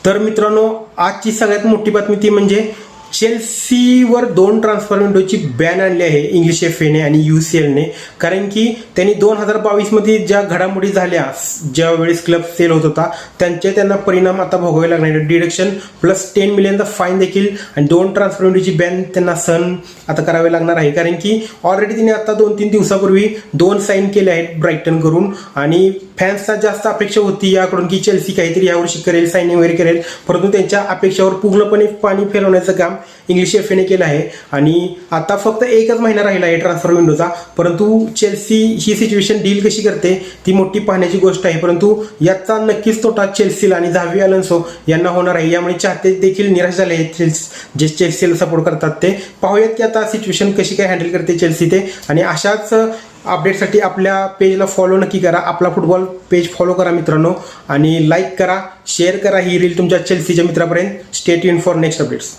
तर मित्रांनो, आजची सगळ्यात मोठी बातमी ती म्हणजे चेल्सीवर 2 ट्रान्सफर विंडोची बॅन आणली आहे इंग्लिश FA ने आणि UCL ने. कारण की त्यांनी 2022 मध्ये ज्या घडामोडी झाल्या, ज्या वेळेस क्लब सेल होत होता, त्यांना परिणाम आता भोगावे लागणार. डिडक्शन प्लस 10 मिलियनचा फाईन देखील आणि 2 ट्रान्सफर विंडोची बॅन त्यांना सहन आता करावे लागणार आहे. कारण की ऑलरेडी तिने आता 2-3 दिवसापूर्वी 2 साईन केले आहेत ब्रायटन करून आणि फॅन्सना जास्त अपेक्षा होती याकडून की चेल्सी काहीतरी यावर्षी करेल, साईनिंग वगैरे करेल, परंतु त्यांच्या अपेक्षावर पूर्णपणे पाणी फिरवण्याचं काम इंग्लिश FA ने केलं आहे. आणि आता फक्त 1च महिना राहिला आहे ट्रान्सफर विंडोचा, परंतु चेल्सी ही सिच्युएशन डील कशी करते ती मोठी पाहण्याची गोष्ट आहे. परंतु याचा नक्कीच तोटा चेल्सीला आणि झावी अलोन्सो यांना होणार आहे. यामुळे चाहते देखील निराश झाले आहेत जे चेल्सीला सपोर्ट करतात ते. पाहूयात की आता सिच्युएशन कशी काय हँडल करते चेल्सी ते. आणि अशाच अपडेटसाठी आपल्या पेजला फॉलो नक्की करा. आपला फुटबॉल पेज फॉलो करा मित्रांनो, आणि लाईक करा, शेअर करा ही रील तुमच्या चेल्सीच्या मित्रापर्यंत. Stay tuned for next updates.